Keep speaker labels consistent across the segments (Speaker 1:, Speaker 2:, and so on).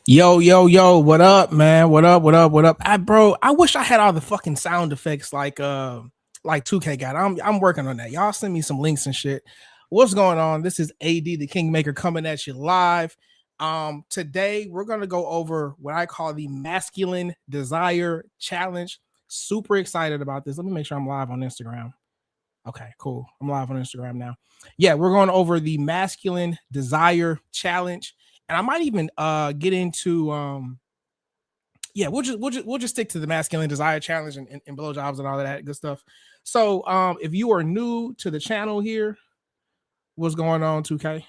Speaker 1: Yo, yo, yo, what up, man? What up, what up, what up? Bro, I wish I had all the fucking sound effects like 2K got. I'm working on that. Y'all send me some links and shit. What's going on? This is AD the Kingmaker coming at you live. Today we're gonna go over what I call the masculine desire challenge. Super excited about this. Let me make sure I'm live on Instagram. Okay, cool. I'm live on Instagram now. Yeah, we're going over the masculine desire challenge, and I might even get into yeah, we'll just stick to the masculine desire challenge and blowjobs and all of that good stuff. So if you are new to the channel here, what's going on, 2K?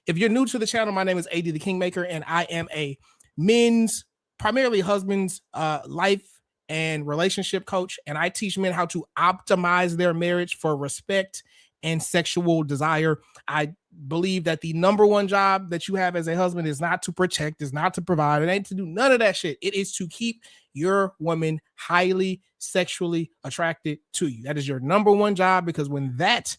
Speaker 1: If you're new to the channel, my name is AD the Kingmaker, and I am a men's, primarily husbands, life and relationship coach, and I teach men how to optimize their marriage for respect and sexual desire. I believe that the number one job that you have as a husband is not to protect, is not to provide, it ain't to do none of that shit. It is to keep your woman highly sexually attracted to you. That is your number one job, because when that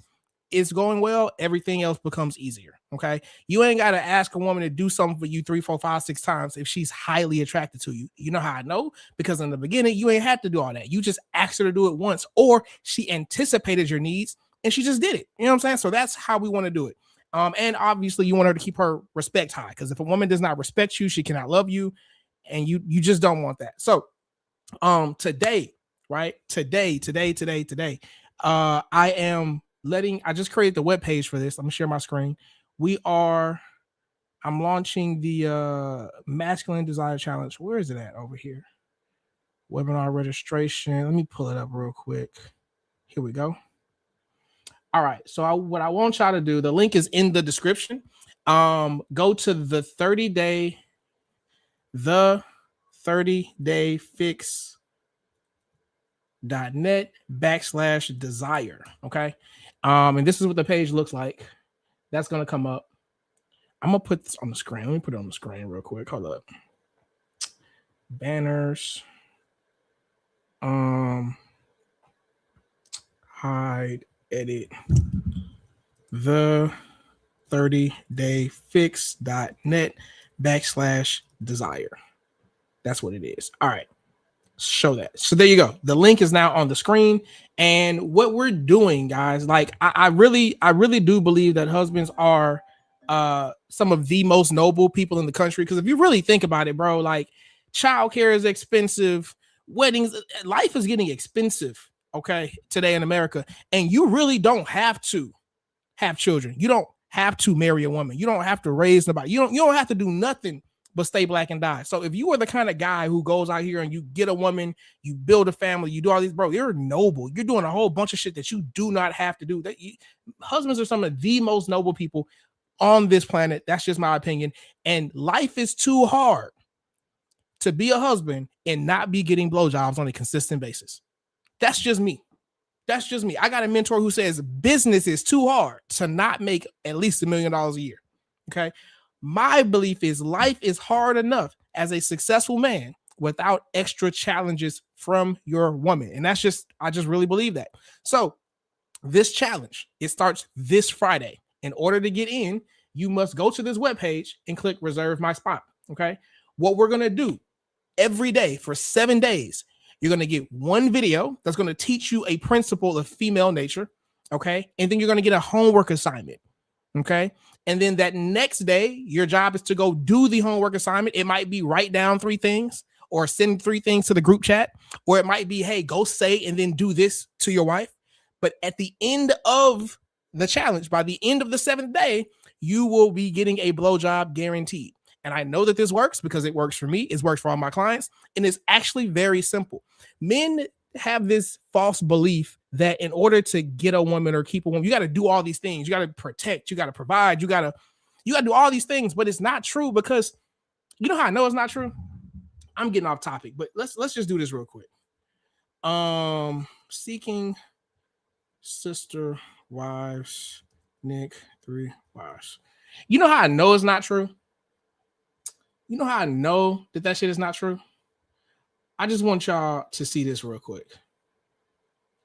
Speaker 1: is going well, everything else becomes easier. Okay. You ain't got to ask a woman to do something for you 3, 4, 5, 6 times if she's highly attracted to you. You know how I know? Because in the beginning, you ain't had to do all that. You just asked her to do it once, or she anticipated your needs and she just did it. You know what I'm saying? So that's how we want to do it. And obviously, you want her to keep her respect high, because if a woman does not respect you, she cannot love you, and you just don't want that. So, today, right? Today, I just created the web page for this. I'm gonna share my screen. I'm launching the masculine desire challenge. Where is it at? Over here. Webinar registration. Let me pull it up real quick. Here we go. All right. So what I want y'all to do, the link is in the description. Go to the 30-day fix.net/desire. Okay. And this is what the page looks like. That's gonna come up. I'm gonna put this on the screen. Let me put it on the screen real quick. Hold up. Banners. Hide, edit. The 30-day fix.net/desire. That's what it is. All right. Show that. So there you go. The link is now on the screen. And what we're doing, guys, like I really do believe that husbands are some of the most noble people in the country. Because if you really think about it, bro, like childcare is expensive, weddings, life is getting expensive, okay, today in America. And you really don't have to have children. You don't have to marry a woman. You don't have to raise nobody. You don't have to do nothing but stay black and die. So if you are the kind of guy who goes out here and you get a woman, you build a family, you do all these, bro, you're noble. You're doing a whole bunch of shit that you do not have to do. Husbands are some of the most noble people on this planet. That's just my opinion. And life is too hard to be a husband and not be getting blowjobs on a consistent basis. That's just me. That's just me. I got a mentor who says business is too hard to not make at least $1 million a year. Okay. My belief is life is hard enough as a successful man without extra challenges from your woman. And I just really believe that. So this challenge, it starts this Friday. In order to get in, you must go to this webpage and click reserve my spot. Okay. What we're going to do every day for 7 days, you're going to get one video that's going to teach you a principle of female nature. Okay. And then you're going to get a homework assignment. Okay. And then that next day, your job is to go do the homework assignment. It might be write down 3 things or send 3 things to the group chat, or it might be, hey, go say and then do this to your wife. But at the end of the challenge, by the end of the 7th day, you will be getting a blowjob guaranteed. And I know that this works because it works for me. It works for all my clients. And it's actually very simple. Men have this false belief that in order to get a woman or keep a woman, you got to do all these things. You got to protect, you got to provide, you got to do all these things, but it's not true. Because you know how I know it's not true? I'm getting off topic, but let's just do this real quick. Seeking sister wives, Nick 3 wives. You know how I know it's not true? You know how I know that shit is not true? I just want y'all to see this real quick.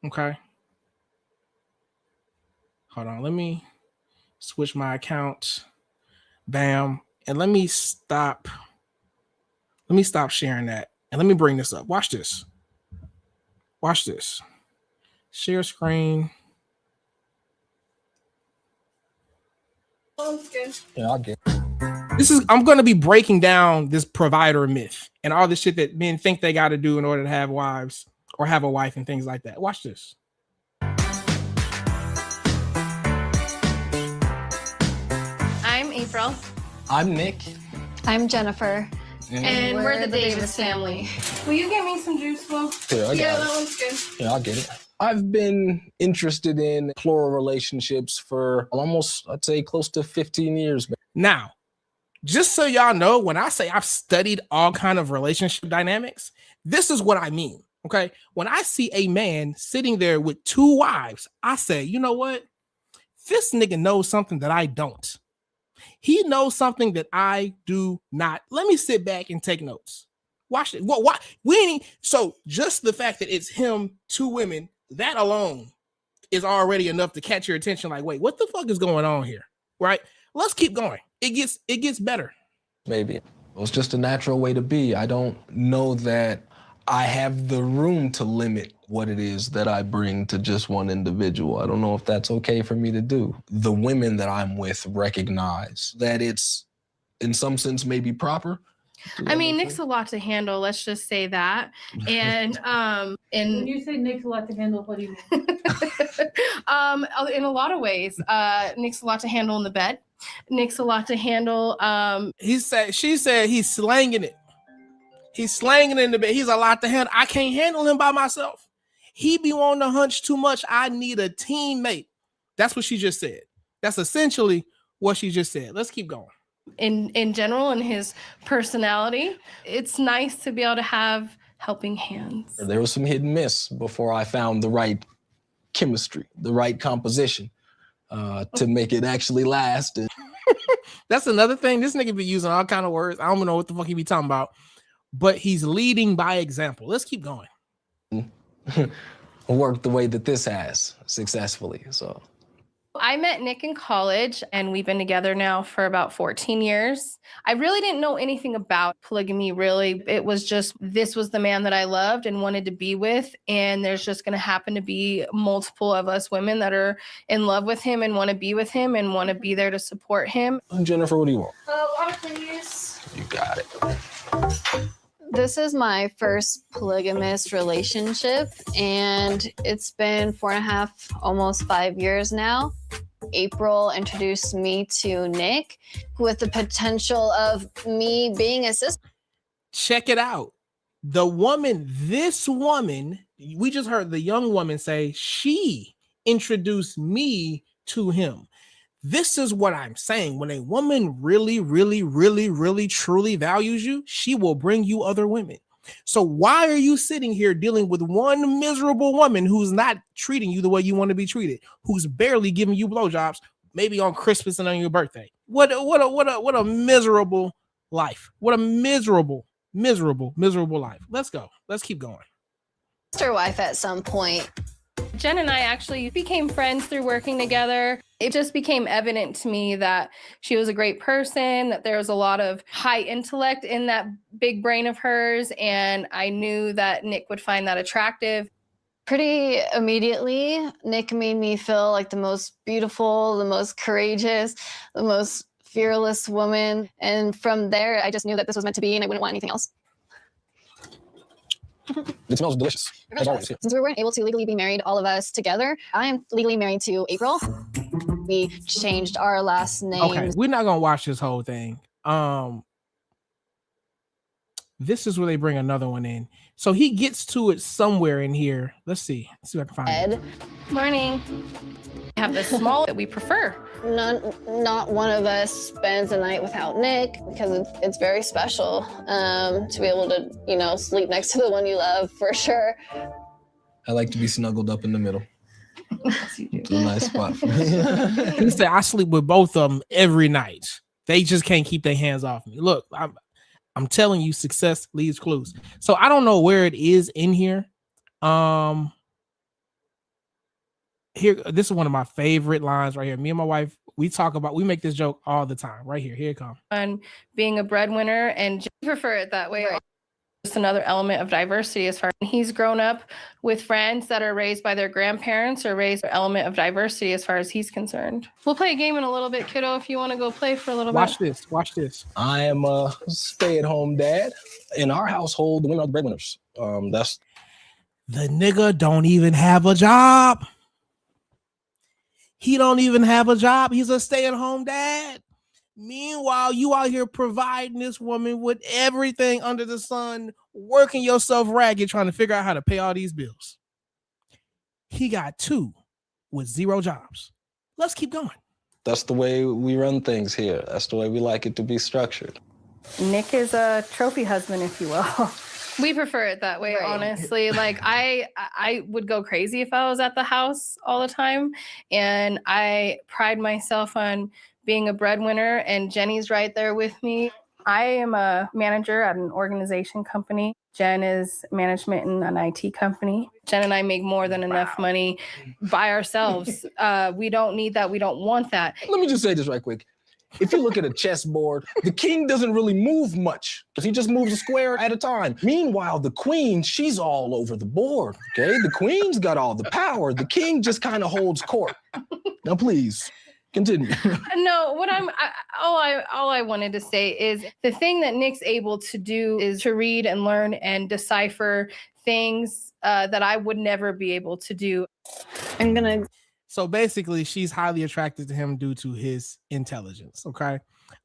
Speaker 1: Okay. Hold on. Let me switch my account. Bam. And let me stop Let me stop sharing that and let me bring this up. Watch this. Watch this. Share screen.
Speaker 2: Yeah, I'll get
Speaker 1: I'm going to be breaking down this provider myth and all the shit that men think they got to do in order to have wives or have a wife and things like that. Watch this.
Speaker 3: I'm April.
Speaker 2: I'm Nick.
Speaker 4: I'm Jennifer.
Speaker 3: And we're the Davis family. Will you get me some juice, Will?
Speaker 2: Yeah,
Speaker 3: that one's good.
Speaker 2: Yeah, I'll get it. I've been interested in plural relationships for almost, I'd say, close to 15 years.
Speaker 1: Now, just so y'all know, when I say I've studied all kind of relationship dynamics, this is what I mean. Okay. When I see a man sitting there with 2 wives, I say, you know what? This nigga knows something that I don't. He knows something that I do not. Let me sit back and take notes. Watch it. What? We ain't. So just the fact that it's him, 2 women, that alone is already enough to catch your attention. Like, wait, what the fuck is going on here? Right? Let's keep going. It gets better.
Speaker 2: Maybe. It was just a natural way to be. I don't know that I have the room to limit what it is that I bring to just one individual. I don't know if that's okay for me to do. The women that I'm with recognize that it's, in some sense, maybe proper.
Speaker 3: I mean, Nick's a lot to handle. Let's just say that. And
Speaker 5: When you say Nick's a lot to handle, what do you mean?
Speaker 3: in a lot of ways, Nick's a lot to handle in the bed. Nick's a lot to handle.
Speaker 1: She said he's slanging it. He's slanging it in the bed. He's a lot to handle. I can't handle him by myself. He be on the hunch too much. I need a teammate. That's what she just said. That's essentially what she just said. Let's keep going.
Speaker 3: In general, in his personality, it's nice to be able to have helping hands.
Speaker 2: There was some hit and miss before I found the right chemistry, the right composition to make it actually last.
Speaker 1: That's another thing. This nigga be using all kind of words. I don't know what the fuck he be talking about, but he's leading by example. Let's keep going.
Speaker 2: Worked the way that this has successfully. So
Speaker 3: I met Nick in college, and we've been together now for about 14 years. I really didn't know anything about polygamy, really. It was just, this was the man that I loved and wanted to be with, and there's just going to happen to be multiple of us women that are in love with him and want to be with him and want to be there to support him.
Speaker 2: Jennifer, what do you want?
Speaker 3: Water, please.
Speaker 2: You got it.
Speaker 4: This is my first polygamous relationship, and it's been 4.5, almost 5 years now. April introduced me to Nick with the potential of me being a sister.
Speaker 1: Check it out. This woman, we just heard the young woman say she introduced me to him. This is what I'm saying. When a woman really, really, really, really, truly values you, she will bring you other women. So why are you sitting here dealing with one miserable woman who's not treating you the way you want to be treated, who's barely giving you blowjobs, maybe on Christmas and on your birthday? What a miserable life. What a miserable life. Let's go. Let's keep going.
Speaker 4: Sister wife at some point.
Speaker 3: Jen and I actually became friends through working together. It just became evident to me that she was a great person, that there was a lot of high intellect in that big brain of hers, and I knew that Nick would find that attractive.
Speaker 4: Pretty immediately, Nick made me feel like the most beautiful, the most courageous, the most fearless woman. And from there, I just knew that this was meant to be and I wouldn't want anything else.
Speaker 2: It smells delicious. As always, yeah.
Speaker 4: Since we weren't able to legally be married, all of us together, I am legally married to April. We changed our last names.
Speaker 1: Okay, we're not gonna watch this whole thing. This is where they bring another one in. So he gets to it somewhere in here. Let's see. Let's see if I can find it.
Speaker 3: Morning. We have the small that we prefer.
Speaker 4: Not one of us spends a night without Nick because it's very special to be able to, sleep next to the one you love for sure.
Speaker 2: I like to be snuggled up in the middle. It's a nice spot for me.
Speaker 1: He said, I sleep with both of them every night. They just can't keep their hands off me. Look, I'm telling you, success leaves clues. So I don't know where it is in here. here, this is one of my favorite lines right here. Me and my wife, we make this joke all the time. Right here. Here it comes.
Speaker 3: On being a breadwinner and prefer it that way.
Speaker 4: Right.
Speaker 3: Just another element of diversity as far as he's grown up with friends that are raised by their grandparents or raised an element of diversity as far as he's concerned. We'll play a game in a little bit, kiddo, if you want to go play for a little
Speaker 1: Watch
Speaker 3: bit.
Speaker 1: this. Watch this.
Speaker 2: I am a stay-at-home dad. In our household, the women are the breadwinners. That's
Speaker 1: The nigga don't even have a job. He don't even have a job. He's a stay-at-home dad. Meanwhile, you out here providing this woman with everything under the sun, working yourself ragged, trying to figure out how to pay all these bills. He got 2 with 0 jobs. Let's keep going.
Speaker 2: that's the way we run things here. That's the way we like it to be structured.
Speaker 3: Nick is a trophy husband, if you will. We prefer it that way,
Speaker 4: Right.
Speaker 3: honestly. Like I would go crazy if I was at the house all the time. And I pride myself on being a breadwinner, and Jenny's right there with me. I am a manager at an organization company. Jen is management in an IT company. Jen and I make more than enough money by ourselves. We don't need that. We don't want that.
Speaker 2: Let me just say this right quick. If you look at a chessboard, the king doesn't really move much because he just moves a square at a time. Meanwhile, the queen, she's all over the board, okay? The queen's got all the power. The king just kind of holds court. Now, please, continue.
Speaker 3: No, all I wanted to say is the thing that Nick's able to do is to read and learn and decipher things that I would never be able to do.
Speaker 4: I'm gonna
Speaker 1: So basically, she's highly attracted to him due to his intelligence. Okay.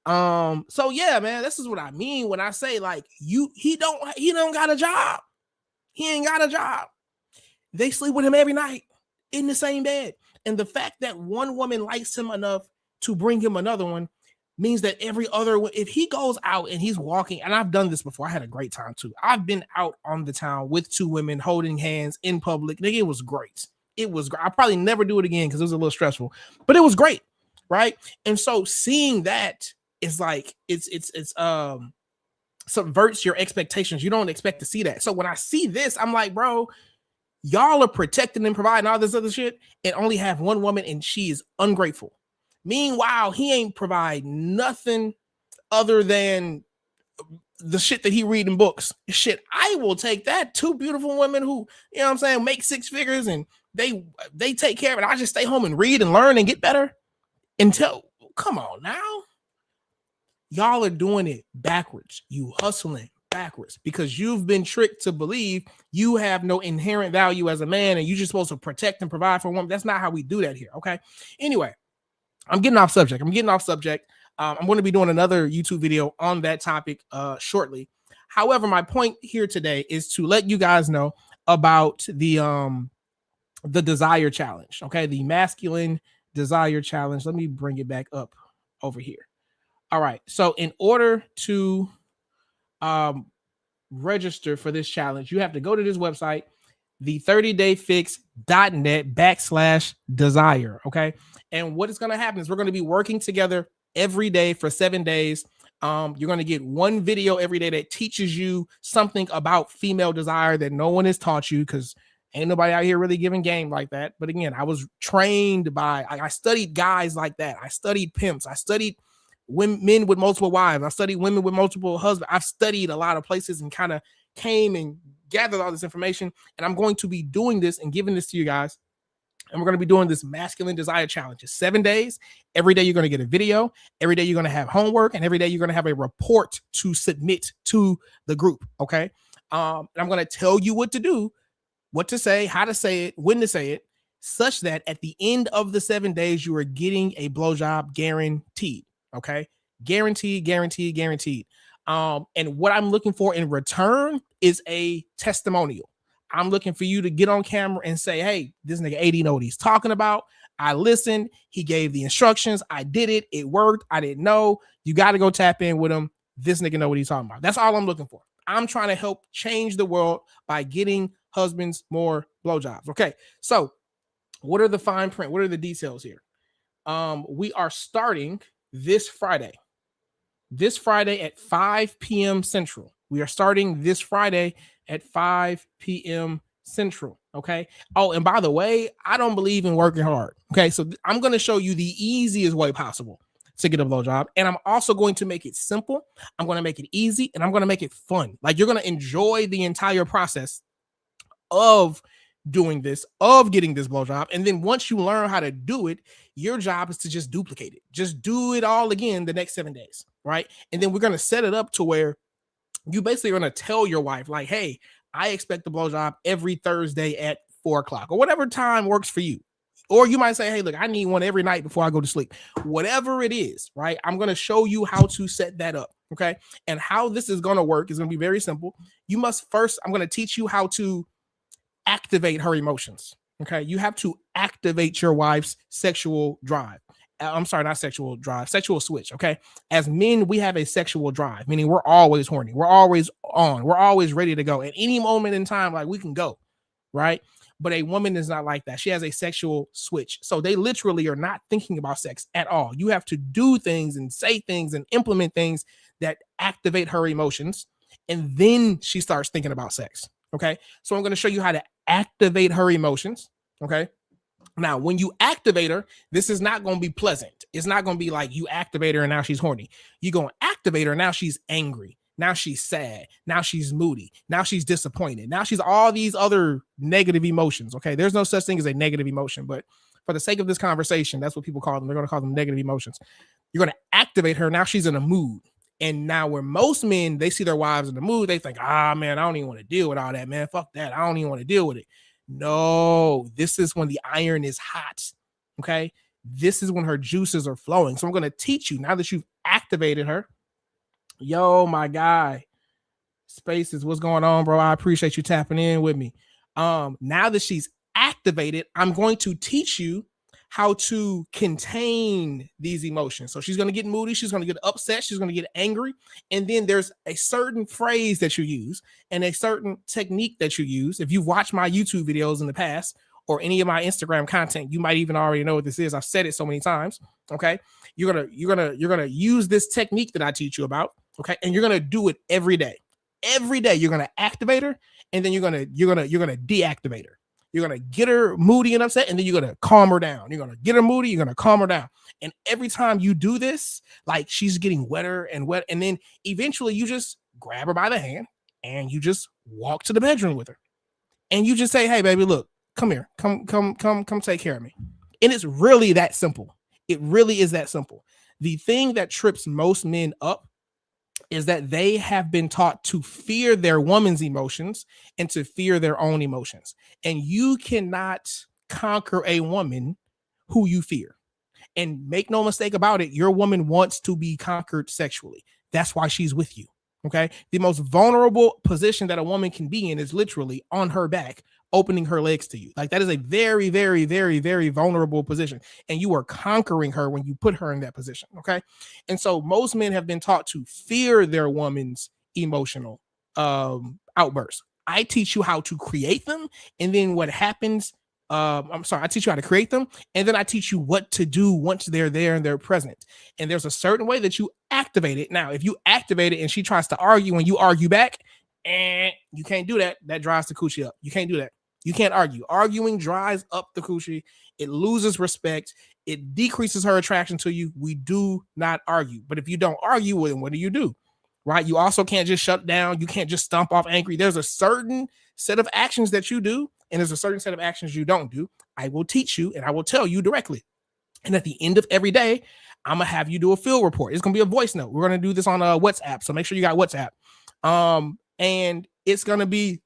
Speaker 1: So yeah, man, this is what I mean when I say like he don't got a job. He ain't got a job. They sleep with him every night in the same bed. And the fact that one woman likes him enough to bring him another one means that every other, if he goes out and he's walking, and I've done this before, I had a great time too. I've been out on the town with 2 women holding hands in public. Nigga, it was great. It was great. I'll probably never do it again because it was a little stressful, but it was great, right? And so seeing that is like it's subverts your expectations. You don't expect to see that. So when I see this, I'm like, bro, y'all are protecting and providing all this other shit and only have one woman and she is ungrateful. Meanwhile, he ain't provide nothing other than the shit that he read in books. Shit, I will take that. 2 beautiful women who, you know what I'm saying, make 6 figures and they take care of it. I just stay home and read and learn and get better until, come on now. Y'all are doing it backwards. You hustling backwards because you've been tricked to believe you have no inherent value as a man and you're just supposed to protect and provide for a woman. That's not how we do that here. Okay. Anyway, I'm getting off subject. I'm going to be doing another YouTube video on that topic shortly. However, my point here today is to let you guys know about the desire challenge. Okay. The masculine desire challenge. Let me bring it back up over here. All right. So in order to register for this challenge, you have to go to this website, the30dayfix.net/desire. Okay. And what is going to happen is we're going to be working together every day for 7 days. You're going to get one video every day that teaches you something about female desire that no one has taught you because ain't nobody out here really giving game like that. But again, I was trained I studied guys like that. I studied pimps. I studied men with multiple wives. I studied women with multiple husbands. I've studied a lot of places and kind of came and gathered all this information. And I'm going to be doing this and giving this to you guys. And we're going to be doing this masculine desire challenge. It's 7 days. Every day you're going to get a video. Every day you're going to have homework. And every day you're going to have a report to submit to the group. Okay. And I'm going to tell you what to do, what to say, how to say it, when to say it, such that at the end of the 7 days, you are getting a blowjob guaranteed. Okay. Guaranteed. And what I'm looking for in return is a testimonial. I'm looking for you to get on camera and say, hey, this nigga AD know what he's talking about. I listened. He gave the instructions. I did it. It worked. I didn't know. You got to go tap in with him. This nigga know what he's talking about. That's all I'm looking for. I'm trying to help change the world by getting husbands more blowjobs. Okay. So what are the fine print? What are the details here? We are starting this Friday at 5 p.m. Central. We are starting this Friday at 5 p.m. Central. Okay. Oh, and by the way, I don't believe in working hard. Okay. So I'm going to show you the easiest way possible to get a blowjob. And I'm also going to make it simple. I'm going to make it easy, and I'm going to make it fun. Like, you're going to enjoy the entire process of doing this, of getting this blowjob. And then once you learn how to do it, your job is to just duplicate it. Just do it all again the next 7 days. Right. And then we're going to set it up to where you basically are going to tell your wife, like, hey, I expect the blowjob every Thursday at 4:00 or whatever time works for you. Or you might say, hey, look, I need one every night before I go to sleep. Whatever it is, right? I'm going to show you how to set that up, okay? And how this is going to work is going to be very simple. You must first, I'm going to teach you how to activate her emotions, okay? You have to activate your wife's sexual drive. I'm sorry, not sexual drive, sexual switch, okay? As men, we have a sexual drive, meaning we're always horny. We're always on. We're always ready to go. At any moment in time, like, we can go, right? But a woman is not like that. She has a sexual switch. So they literally are not thinking about sex at all. You have to do things and say things and implement things that activate her emotions. And then she starts thinking about sex. Okay. So I'm going to show you how to activate her emotions. Okay. Now, when you activate her, this is not going to be pleasant. It's not going to be like you activate her and now she's horny. You're going to activate her. Now she's angry. Now she's sad. Now she's moody. Now she's disappointed. Now she's all these other negative emotions. Okay. There's no such thing as a negative emotion, but for the sake of this conversation, that's what people call them. They're going to call them negative emotions. You're going to activate her. Now she's in a mood. And now where most men, they see their wives in the mood, they think, man, I don't even want to deal with all that, man. Fuck that. I don't even want to deal with it. No, this is when the iron is hot. Okay. This is when her juices are flowing. So I'm going to teach you now that you've activated her. Yo, my guy, Spaces, what's going on, bro? I appreciate you tapping in with me. Now that she's activated, I'm going to teach you how to contain these emotions. So she's going to get moody. She's going to get upset. She's going to get angry. And then there's a certain phrase that you use and a certain technique that you use. If you've watched my YouTube videos in the past or any of my Instagram content, you might even already know what this is. I've said it so many times. Okay. You're going to use this technique that I teach you about. Okay. And you're going to do it every day. Every day you're going to activate her, and then you're going to deactivate her. You're going to get her moody and upset, and then you're going to calm her down. You're going to get her moody. You're going to calm her down. And every time you do this, like, she's getting wetter and wet. And then eventually you just grab her by the hand and you just walk to the bedroom with her. And you just say, hey, baby, look, come here. Come take care of me. And it's really that simple. It really is that simple. The thing that trips most men up is that they have been taught to fear their woman's emotions and to fear their own emotions. And you cannot conquer a woman who you fear. And make no mistake about it, your woman wants to be conquered sexually. That's why she's with you. Okay. The most vulnerable position that a woman can be in is literally on her back, opening her legs to you. Like, that is a very, very, very, very vulnerable position. And you are conquering her when you put her in that position. Okay. And so most men have been taught to fear their woman's emotional outbursts. I teach you how to create them. And then what happens, I teach you how to create them. And then I teach you what to do once they're there and they're present. And there's a certain way that you activate it. Now, if you activate it and she tries to argue and you argue back, you can't do that. That dries the coochie up. You can't do that. You can't argue. Arguing dries up the coochie. It loses respect. It decreases her attraction to you. We do not argue. But if you don't argue, well, then what do? Right? You also can't just shut down. You can't just stomp off angry. There's a certain set of actions that you do, and there's a certain set of actions you don't do. I will teach you, and I will tell you directly. And at the end of every day, I'm going to have you do a field report. It's going to be a voice note. We're going to do this on WhatsApp. So make sure you got WhatsApp. And it's going to be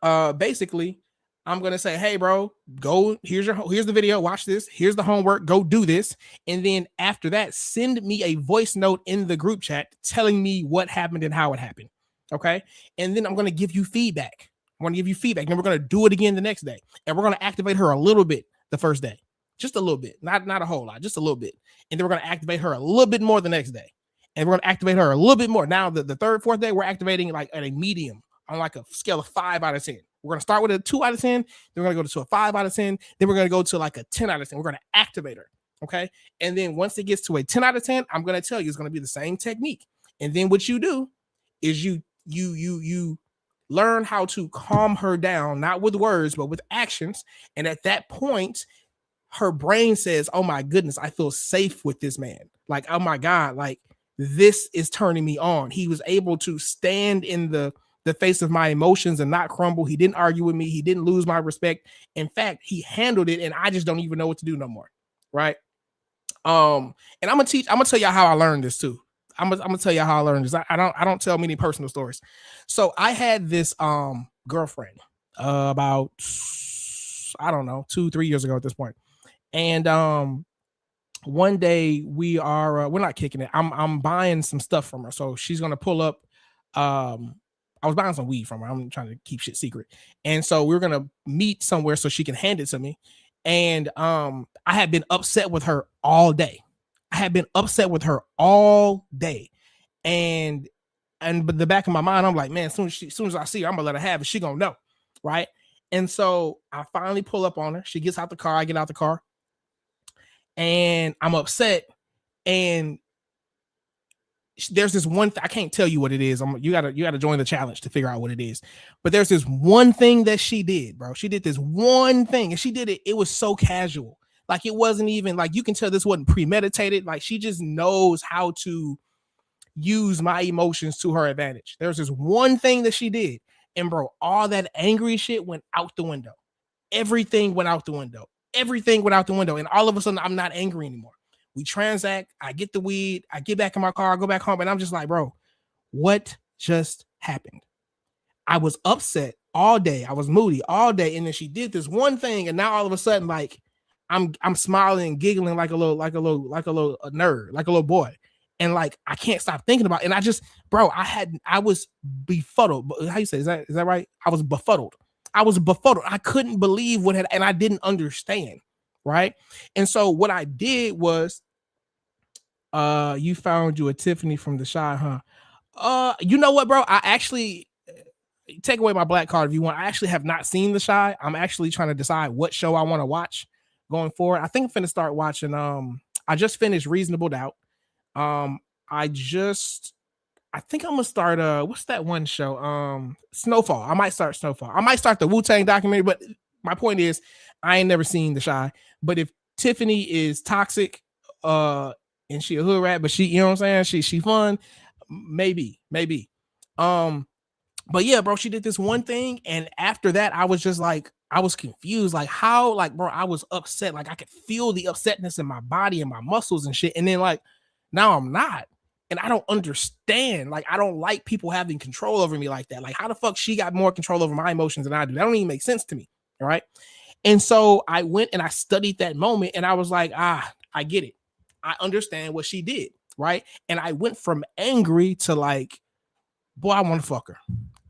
Speaker 1: basically, I'm going to say, hey, bro, go, here's the video. Watch this. Here's the homework. Go do this. And then after that, send me a voice note in the group chat telling me what happened and how it happened. Okay. And then I'm going to give you feedback. I'm going to give you feedback. Then we're going to do it again the next day. And we're going to activate her a little bit the first day. Just a little bit. Not a whole lot. Just a little bit. And then we're going to activate her a little bit more the next day. And we're going to activate her a little bit more. Now, the third, fourth day, we're activating like at a medium on like a scale of 5 out of 10. We're going to start with a 2 out of 10. Then we're going to go to a 5 out of 10. Then we're going to go to like a 10 out of 10. We're going to activate her. Okay. And then once it gets to a 10 out of 10, I'm going to tell you it's going to be the same technique. And then what you do is you learn how to calm her down, not with words, but with actions. And at that point, her brain says, oh my goodness, I feel safe with this man. Like, oh my God, like this is turning me on. He was able to stand in the face of my emotions and not crumble. He didn't argue with me. He didn't lose my respect. In fact, he handled it, and I just don't even know what to do no more. Right. And I'm gonna tell y'all how I learned this too. I'm gonna tell you how I learned this. I don't tell many personal stories. So I had this girlfriend about, I don't know, 2-3 years ago at this point. And one day we're not kicking it. I'm buying some stuff from her. So she's gonna pull up. I was buying some weed from her. I'm trying to keep shit secret. And so we're gonna meet somewhere so she can hand it to me. And I had been upset with her all day. But the back of my mind, I'm like, man, as soon as I see her, I'm gonna let her have it. She gonna know, right? And so I finally pull up on her. She gets out the car. I get out the car, and I'm upset. And there's this one I can't tell you what it is. You gotta join the challenge to figure out what it is. But there's this one thing that she did, bro. She did this one thing, and she did it. It was so casual. Like, it wasn't even like, you can tell this wasn't premeditated. Like, she just knows how to use my emotions to her advantage. There's this one thing that she did, and bro, all that angry shit went out the window. Everything went out the window. And all of a sudden, I'm not angry anymore. We transact. I get the weed. I get back in my car. I go back home, and I'm just like, bro, what just happened? I was upset all day. I was moody all day, and then she did this one thing, and now all of a sudden, like, I'm smiling and giggling like a little nerd, like a little boy. And like, I can't stop thinking about it. And I just, bro, I was befuddled. How you say, is that right? I was befuddled. I couldn't believe and I didn't understand. Right. And so what I did was, you found you a Tiffany from the Shy, huh? You know what, bro? I actually, take away my black card if you want. I actually have not seen The Shy. I'm actually trying to decide what show I want to watch going forward. I think I'm finna start watching. I just finished Reasonable Doubt. I think I'm gonna start. What's that one show? Snowfall. I might start Snowfall. I might start the Wu-Tang documentary. But my point is, I ain't never seen The Shy. But if Tiffany is toxic, and she a hood rat, but she, you know what I'm saying? She fun. Maybe. But yeah, bro, she did this one thing, and after that, I was just like, I was confused, like how, like, bro, I was upset, like I could feel the upsetness in my body and my muscles and shit, and then like, now I'm not, and I don't understand, like, I don't like people having control over me like that. Like, how the fuck she got more control over my emotions than I do? That don't even make sense to me, all right? And so I went and I studied that moment, and I was like, I get it. I understand what she did, right? And I went from angry to like, boy, I want to fuck her.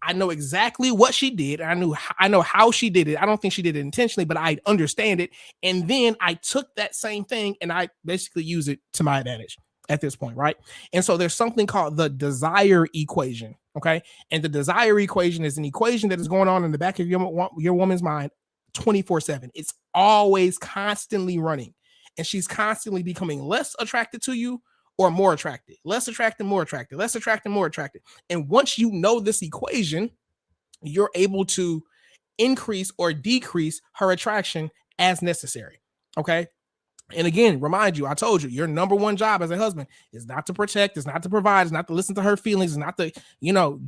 Speaker 1: I know exactly what she did. I know how she did it. I don't think she did it intentionally, but I understand it. And then I took that same thing and I basically use it to my advantage at this point, right? And so there's something called the desire equation, okay? And the desire equation is an equation that is going on in the back of your woman's mind 24/7. It's always constantly running, and she's constantly becoming less attracted to you or more attracted, less attracted, more attracted, less attracted, more attracted. And once you know this equation, you're able to increase or decrease her attraction as necessary. Okay. And again, remind you, I told you, your number one job as a husband is not to protect, is not to provide, is not to listen to her feelings, is not to,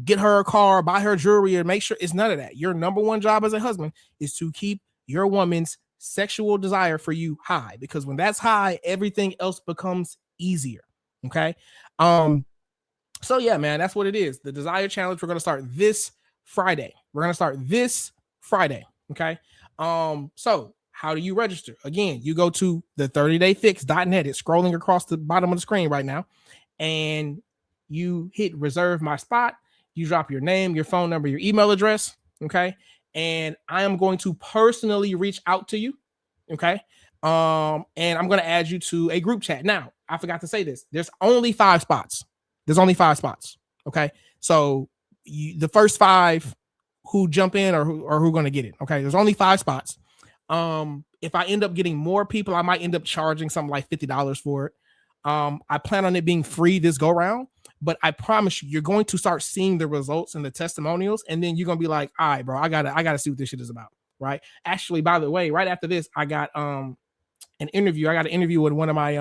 Speaker 1: get her a car, buy her jewelry, or make sure it's none of that. Your number one job as a husband is to keep your woman's sexual desire for you high, because when that's high, everything else becomes easier. Okay. So yeah, man, that's what it is. The Desire Challenge. We're going to start this Friday. Okay. So how do you register? Again, you go to the 30dayfix.net. It's scrolling across the bottom of the screen right now, and you hit reserve my spot. You drop your name, your phone number, your email address. Okay. And I am going to personally reach out to you. Okay. And I'm going to add you to a group chat. Now, I forgot to say this. There's only 5 spots. Okay. So the first 5 who jump in or who going to get it. Okay. There's only 5 spots. If I end up getting more people, I might end up charging something like $50 for it. I plan on it being free this go round, but I promise you, you're going to start seeing the results and the testimonials, and then you're gonna be like, all right, bro, I gotta see what this shit is about, right? Actually, by the way, right after this, I got an interview. I got an interview with one of my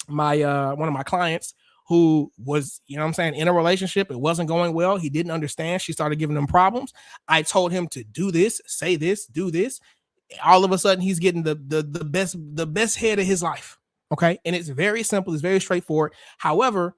Speaker 1: one of my clients who was, you know what I'm saying, in a relationship. It wasn't going well. He didn't understand. She started giving him problems. I told him to do this, say this, do this. All of a sudden, he's getting the best head of his life. Okay. And it's very simple, it's very straightforward. However,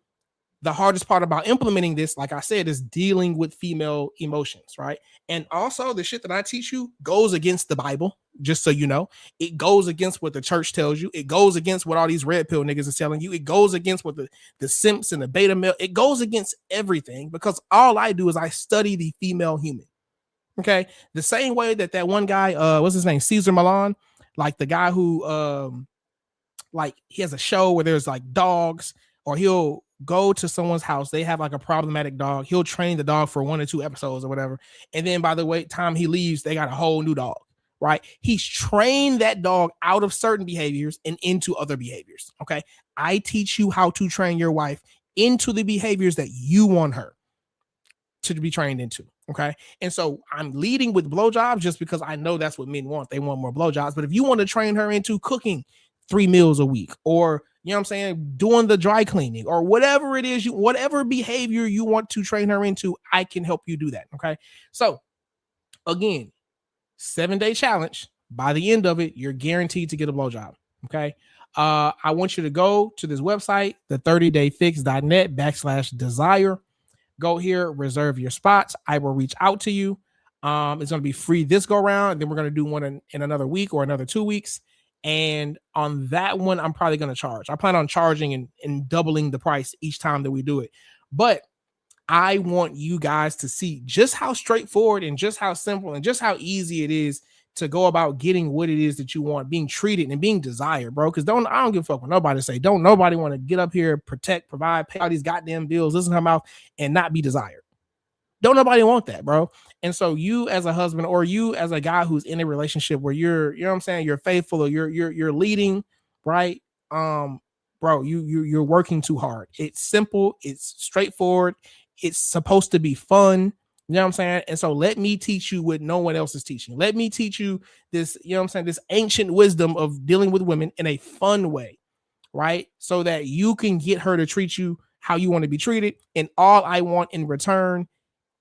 Speaker 1: the hardest part about implementing this, like I said, is dealing with female emotions, right? And also, the shit that I teach you goes against the Bible, just so you know. It goes against what the church tells you. It goes against what all these red pill niggas are telling you. It goes against what the simps and the beta male, it goes against everything, because all I do is I study the female human. Okay. The same way that one guy, what's his name? Caesar Milan, like the guy who, like he has a show where there's like dogs, or he'll go to someone's house. They have like a problematic dog. He'll train the dog for 1 or 2 episodes or whatever. And then by the time he leaves, they got a whole new dog, right? He's trained that dog out of certain behaviors and into other behaviors. Okay. I teach you how to train your wife into the behaviors that you want her to be trained into. Okay. And so I'm leading with blowjobs just because I know that's what men want. They want more blowjobs. But if you want to train her into cooking 3 meals a week, or, you know what I'm saying, doing the dry cleaning, or whatever it is, whatever behavior you want to train her into, I can help you do that. Okay. So again, 7-day challenge. By the end of it, you're guaranteed to get a blowjob. Okay. I want you to go to this website, the 30dayfix.net/desire. Go here, reserve your spots. I will reach out to you. It's going to be free this go round. And then we're going to do one in another week or another 2 weeks. And on that one, I'm probably going to charge. I plan on charging and doubling the price each time that we do it. But I want you guys to see just how straightforward and just how simple and just how easy it is to go about getting what it is that you want, being treated and being desired, bro. Because I don't give a fuck what nobody say. Don't nobody want to get up here, protect, provide, pay all these goddamn bills, listen to her mouth, and not be desired. Don't nobody want that, bro. And so you as a husband, or you as a guy who's in a relationship where you're, you know what I'm saying, you're faithful, or you're leading, right? Bro, you're working too hard. It's simple, it's straightforward, it's supposed to be fun. You know what I'm saying? And so let me teach you what no one else is teaching. Let me teach you this, you know what I'm saying, this ancient wisdom of dealing with women in a fun way, right? So that you can get her to treat you how you want to be treated. And all I want in return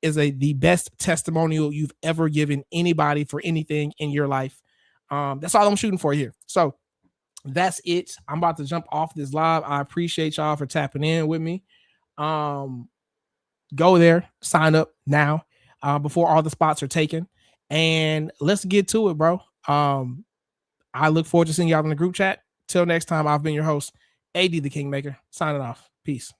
Speaker 1: is the best testimonial you've ever given anybody for anything in your life. That's all I'm shooting for here. So that's it. I'm about to jump off this live. I appreciate y'all for tapping in with me. Go there, sign up now before all the spots are taken, and let's get to it, bro. I look forward to seeing y'all in the group chat. Till next time, I've been your host, AD the Kingmaker, signing off. Peace.